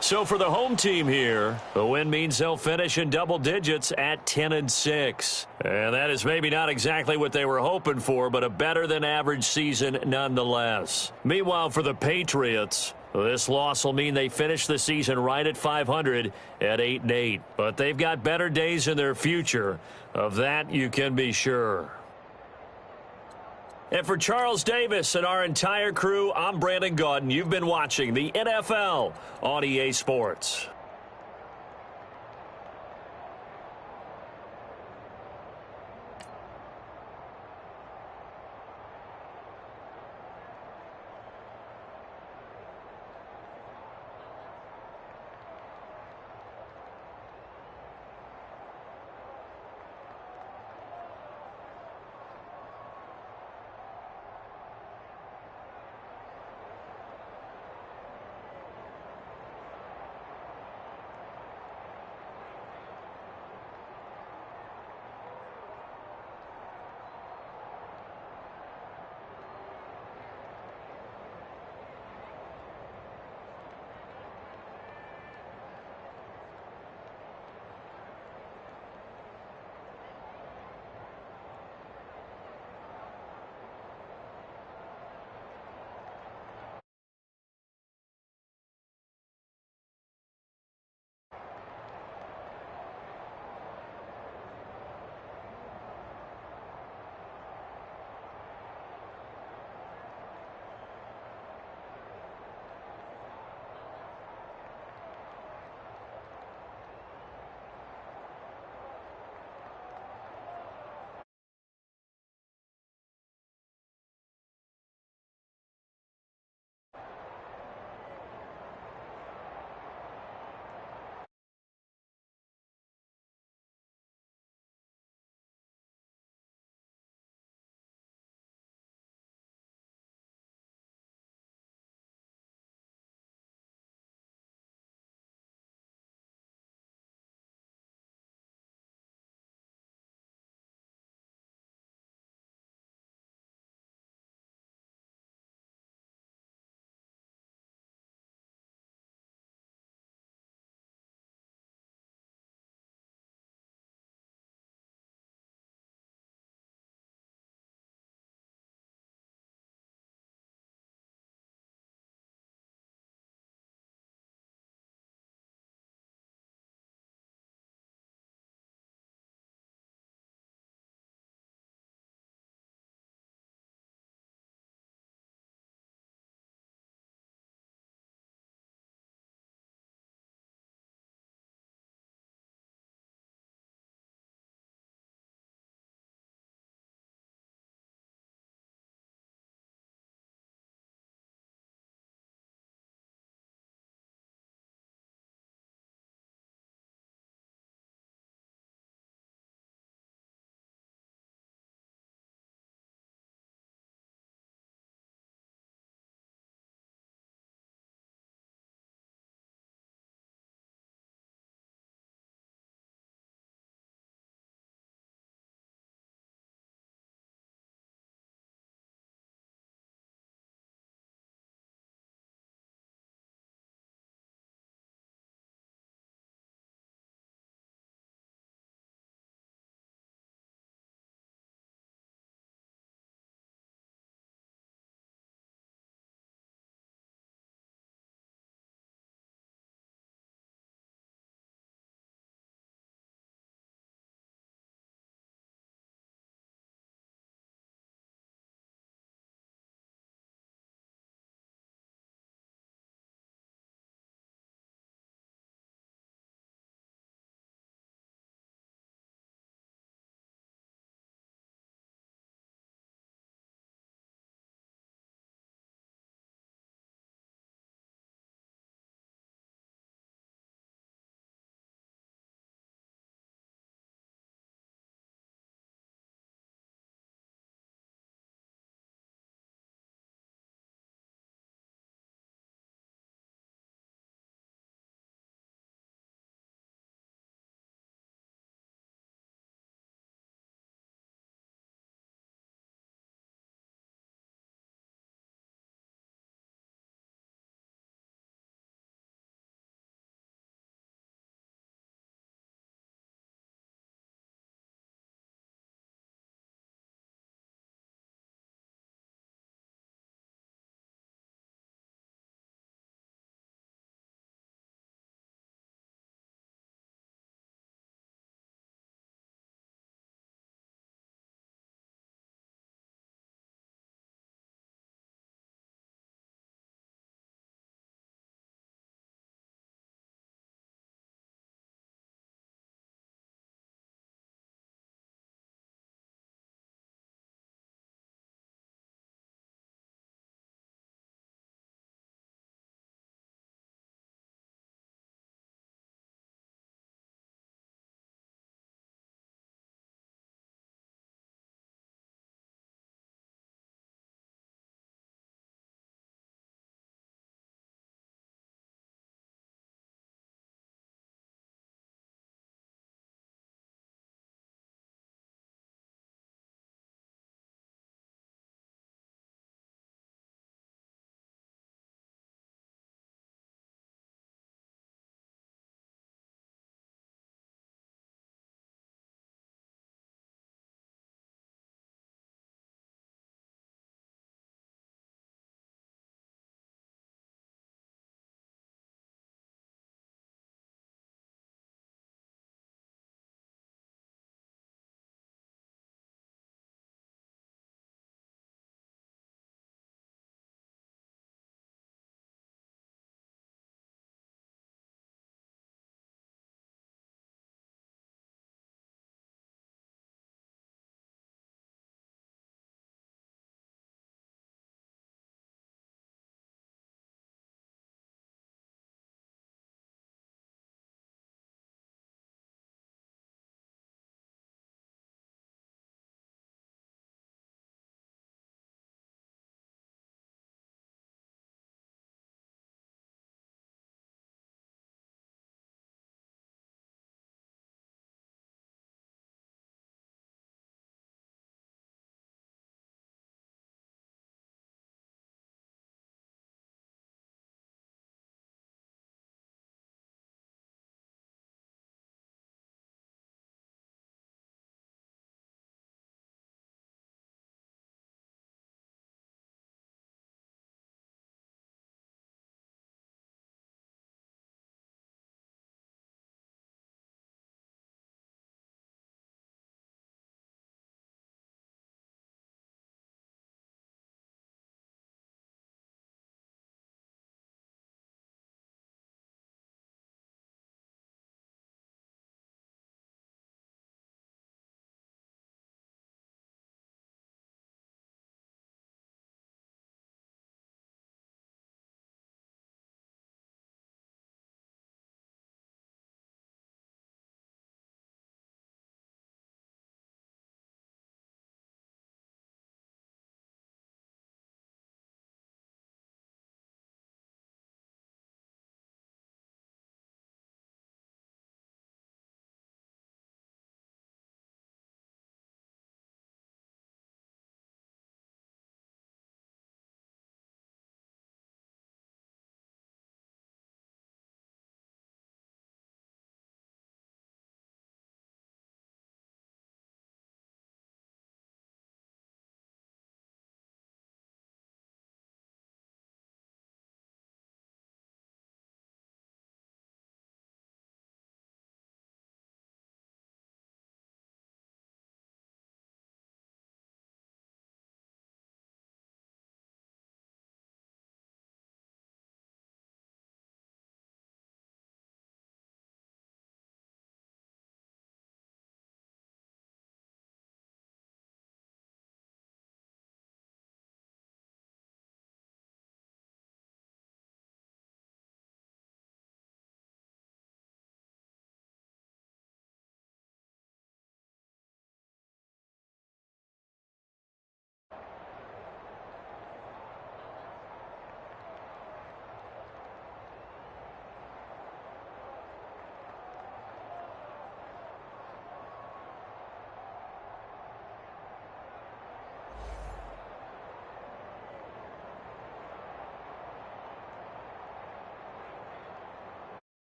A: So for the home team here, the win means they'll finish in double digits at 10-6. And that is maybe not exactly what they were hoping for, but a better than average season nonetheless. Meanwhile, for the Patriots, this loss will mean they finish the season right at 500 at 8-8. But they've got better days in their future. Of that, you can be sure. And for Charles Davis and our entire crew, I'm Brandon Gaudin. You've been watching the NFL on EA Sports.